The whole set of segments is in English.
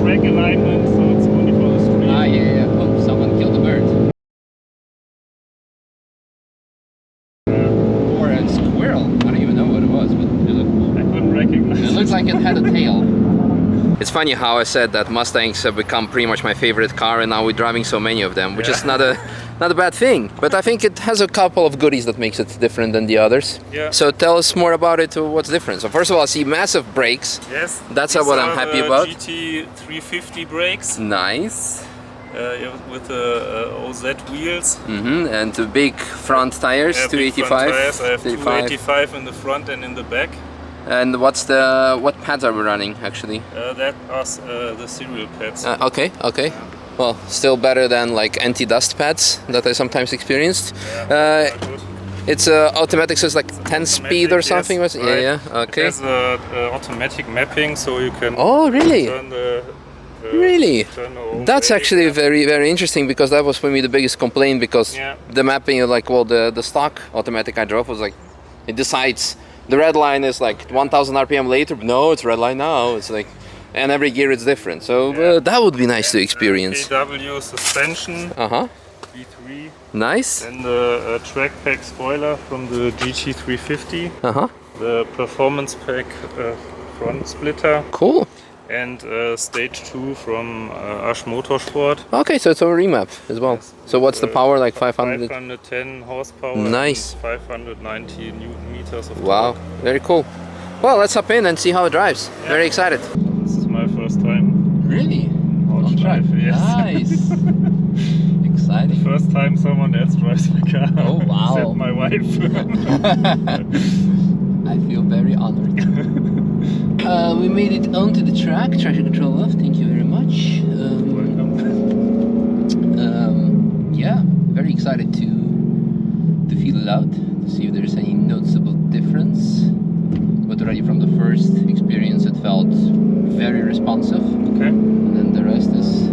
track alignment, so it's only for the street. Ah, yeah. Oh, someone killed a bird. Or a squirrel. I don't even know what it was, but I couldn't recognize it. It looks like it had a tail. It's funny how I said that Mustangs have become pretty much my favorite car, and now we're driving so many of them, which is not a bad thing. But I think it has a couple of goodies that makes it different than the others. Yeah. So tell us more about it. What's different? So first of all, I see massive brakes. Yes. That's what I'm happy about. GT 350 brakes. Nice. With the OZ wheels. And the big front tires, yeah, 285. Front tires. I have 285 285 in the front and in the back. And what pads are we running actually? That are the serial pads. Okay. Well, still better than like anti-dust pads that I sometimes experienced. Yeah, good. It's automatic, so it's like 10 speed or something. Yes, right. Yeah. Okay. It has automatic mapping, so you can. Oh, really? Turn the, Really? turn the That's way. actually very interesting, because that was for me the biggest complaint, because the mapping, like, well, the stock automatic I drove was like, it decides the red line is like 1000 RPM later. No, it's red line now. It's like, and every gear it's different. So that would be nice to experience. KW suspension. V3. Nice. Then the track pack spoiler from the GT 350. The performance pack front splitter. Cool. And stage 2 from Asch Motorsport. Okay, so it's a remap as well. Yes. So what's the power, like 500? 510 horsepower. Nice. And 590 newton meters of torque. Wow, very cool. Well, let's hop in and see how it drives. Yeah. Very excited. This is my first time. Really? On track? Yes. Nice. Exciting. The first time someone else drives my car. Oh, wow. Except my wife. I feel very honored. We made it onto the track, traction control off, thank you very much. Welcome. Yeah, very excited to feel it out, to see if there's any noticeable difference. But already from the first experience it felt very responsive. Okay. And then the rest is...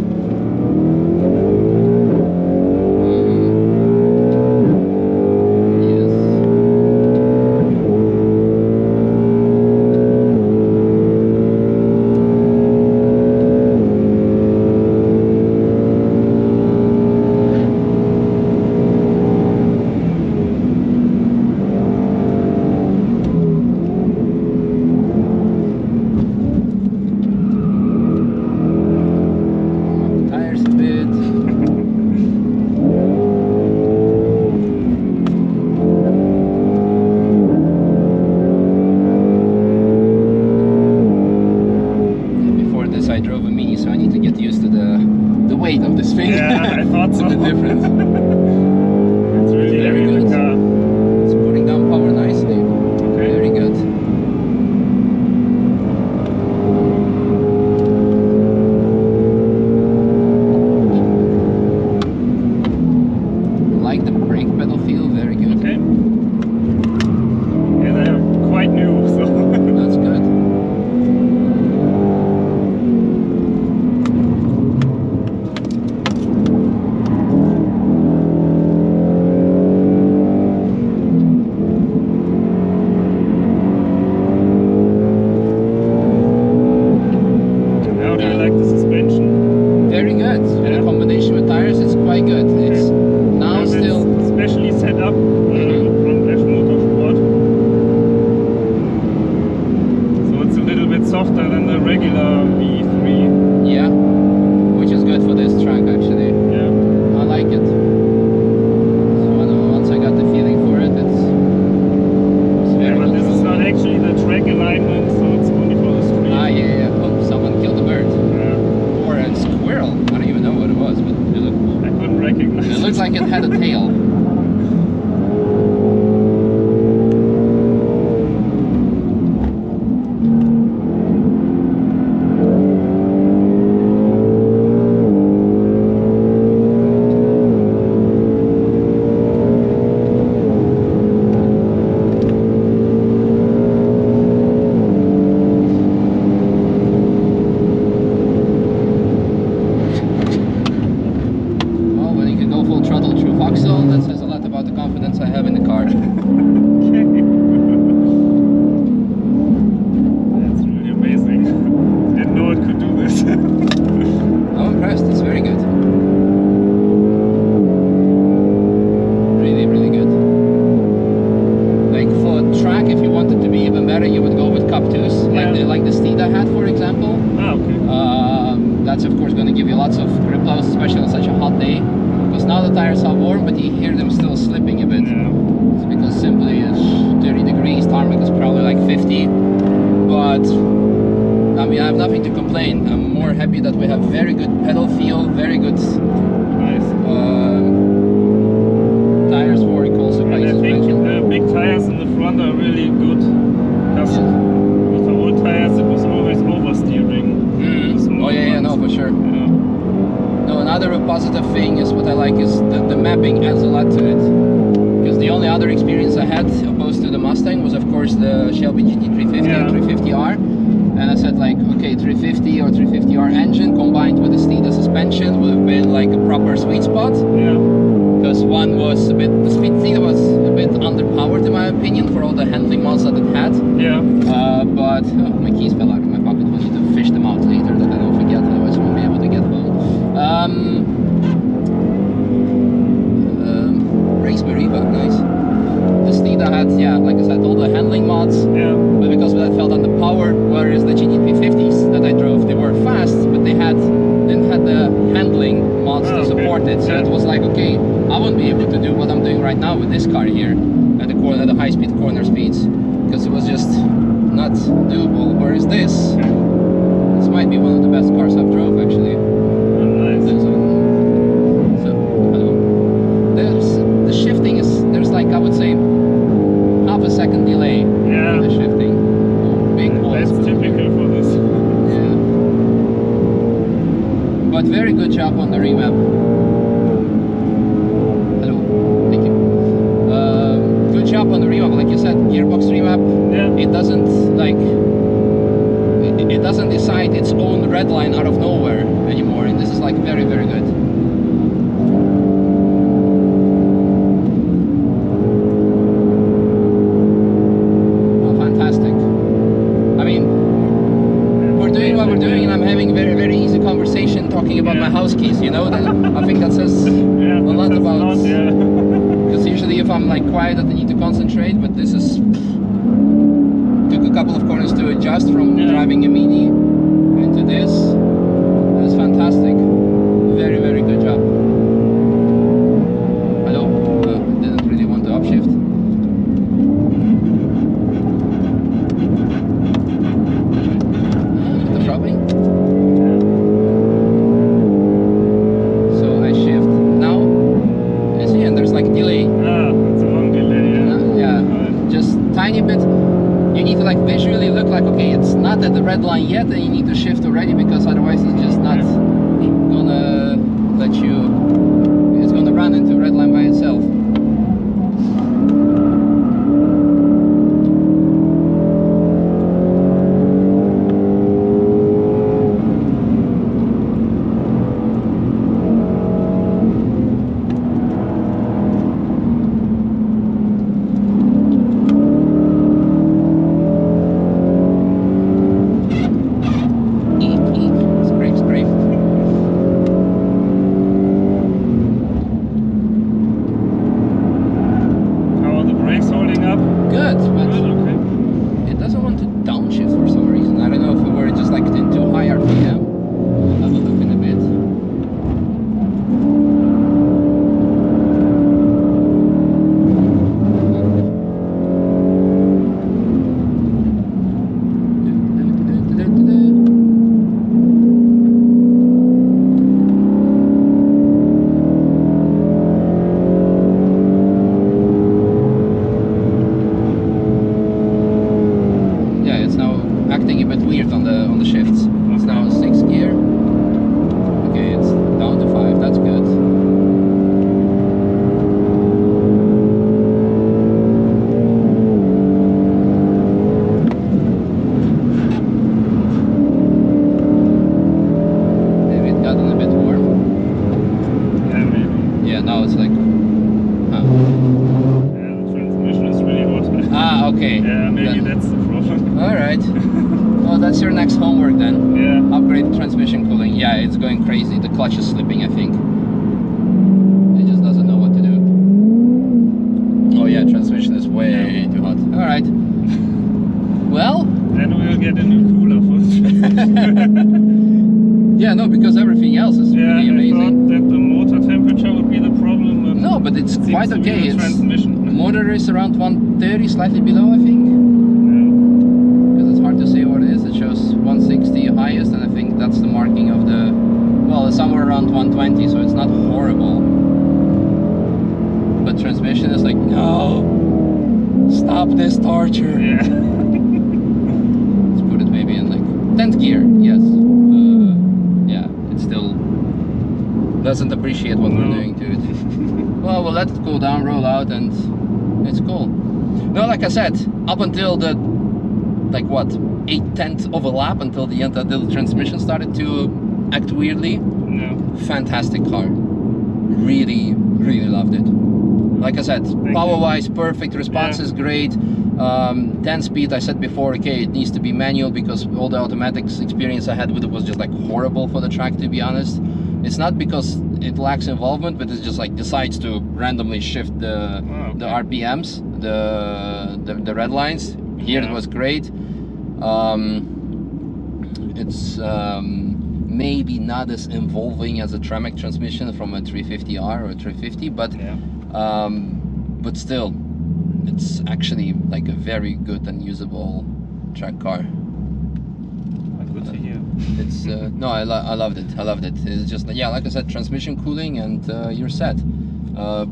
Yeah, I thought so. The difference. It's really heavy in the car. It's putting down power nicely. Okay. Very good. Like the brake pedal feel, very good. Okay. Yeah, they're quite new, so that's good. softer than the regular V3. Yeah, which is good for this track actually. Yeah, I like it. So once I got the feeling for it, it's very but this is not actually the track alignment, so it's only for the street. Ah, yeah. Oh, someone killed a bird. Yeah. Or a squirrel. I don't even know what it was, but I couldn't recognize it. It looks like it had a tail. for example. Ah, okay. That's of course going to give you lots of grip levels, especially on such a hot day. Because now the tires are warm, but you hear them still slipping a bit. Yeah. It's because simply it's 30 degrees, tarmac is probably like 50. But I mean, I have nothing to complain. I'm more happy that we have very good pedal feel, very good tires work also. And I think the big tires in the front are really good. Because with the old tires it was always oversteering. Oh yeah, no, for sure. Yeah. No, another positive thing is what I like is the mapping adds a lot to it. Because the only other experience I had opposed to the Mustang was of course the Shelby GT350 and 350R. And I said like, okay, 350 or 350R engine combined with the Steeda suspension would have been like a proper sweet spot. Yeah. Because one was a bit, the Steeda was a bit underpowered in my opinion for all the handling mods that it had. Yeah. But my keys fell out of my pocket. We'll need to fish them out later that I don't forget, otherwise I won't be able to get home. Race Mariva, nice. The Steeda had, yeah, like I said, all the handling mods. Yeah. But because that felt underpowered, whereas the GT350s that I drove, they were fast, but they didn't have the handling mods to support it. So it was like, okay, I won't be able to do what I'm doing right now with this car here at the high-speed corner speeds, because it was just not doable. Whereas this might be one of the best cars I've drove actually. Nice. So I don't know. The shifting there's like, I would say, half a second delay in the shifting. Big That's typical for this. Yeah. But very good job on the remap. Hello. Thank you. Good job on the remap. Like you said, gearbox remap. Yeah. It doesn't like. It doesn't decide its own red line out of nowhere anymore, and this is like very, very good. Talking about my house keys, you know, I think that says a lot about. Because usually, if I'm like quiet, I need to concentrate. But this is took a couple of corners to adjust from driving a Mini into this. It's fantastic. Very, very good job. Hello. Didn't really want to upshift. The throttling. Delay. It's a long delay, just tiny bit. You need to like visually look like, okay, it's not at the red line yet, and you need to shift already, because otherwise it's just not gonna let you, it's gonna run into red line by itself. Okay. Yeah, maybe that's the problem. Alright. Well, that's your next homework then. Yeah. Upgrade transmission cooling. Yeah, it's going crazy. The clutch is slipping, I think. It just doesn't know what to do. Oh yeah, transmission is way too hot. Alright. Well. Then we'll get a new cooler for Yeah, no, because everything else is really I amazing. thought that the motor temperature would be the problem. But No, but it's seems quite to be okay. the It's transmission. motor is around 130, slightly below, I think. Yeah. Because it's hard to say what it is. It shows 160 highest, and I think that's the marking of the. Well, it's somewhere around 120, so it's not horrible. But transmission is like, no, stop this torture. Yeah. Let's put it maybe in like 10th gear. Yes. Yeah, it still doesn't appreciate what we're doing to it. Well, we'll let it cool down, roll out, and it's cool. No, like I said, up until the, like what, 8/10 of a lap until the end, until the transmission started to act weirdly. Yeah. Fantastic car. Really, really loved it. Like I said, power-wise, perfect. Response is great. 10-speed, I said before, okay, it needs to be manual because all the automatics experience I had with it was just like horrible for the track, to be honest. It's not because it lacks involvement, but it just like decides to randomly shift the RPMs, the red lines. Here it was great. It's maybe not as involving as a Tremec transmission from a 350R or a 350, but still, it's actually like a very good and usable track car. Good to hear. It's no, I loved it. I loved it. It's just, yeah, like I said, transmission cooling, and you're set.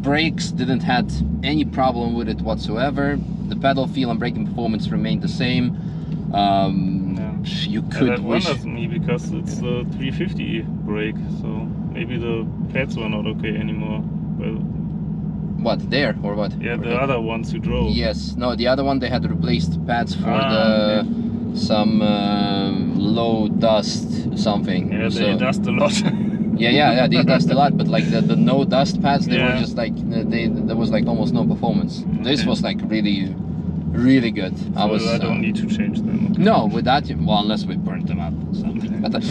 Brakes didn't had any problem with it whatsoever. The pedal feel and braking performance remained the same. You could that wish. wonders me because it's a 350 brake, so maybe the pads were not okay anymore. Well, what, there or what? yeah, or the other ones you drove. Yes, no, the other one they had replaced pads for some low dust something. Yeah, they dust a lot. yeah, they dust a lot, but like the no dust pads, they were just like there was like almost no performance. This was like really good. So I don't need to change them. Okay. No, with that, well, unless we burnt them up or something. But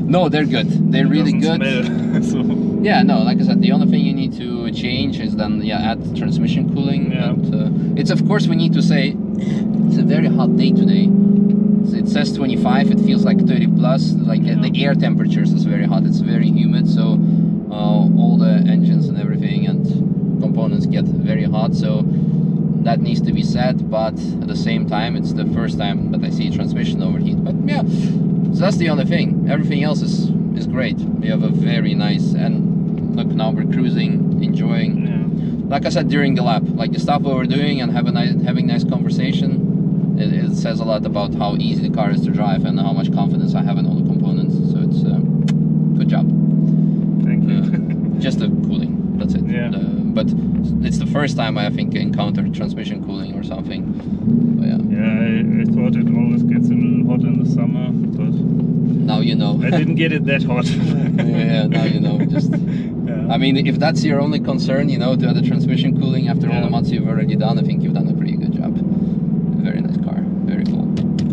no, they're good. They're really good. Smell, so. Yeah, no, like I said, the only thing you need to change is then add transmission cooling. Yeah. And, it's, of course, we need to say it's a very hot day today. It says 25. It feels like 30 plus. Like the air temperatures is very hot. It's very humid, so all the engines and everything and components get very hot. So that needs to be said, but at the same time, it's the first time that I see transmission overheat. But yeah, so that's the only thing. Everything else is great. We have a very nice, and look, now we're cruising, enjoying. Yeah. Like I said during the lap, like the stuff we were doing and having nice conversation, it says a lot about how easy the car is to drive and how much confidence I have in all the components. So it's good job. Thank you. Just the cooling, that's it. Yeah. But it's the first time I think encountered transmission cooling or something. But yeah. Yeah, I thought it always gets a little hot in the summer, but now you know. I didn't get it that hot. Yeah, now you know. Just, I mean, if that's your only concern, you know, to add the transmission cooling after all the months you've already done, I think you've done a pretty good job. Very nice car, very cool.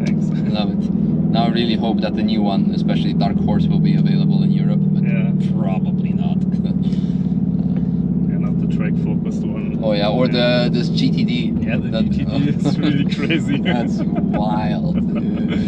Thanks. Love it. Now I really hope that the new one, especially Dark Horse, will be available in Europe, but probably not. Not the track focused one. Oh yeah, or this GTD. Yeah, the GTD is really crazy. That's wild, dude.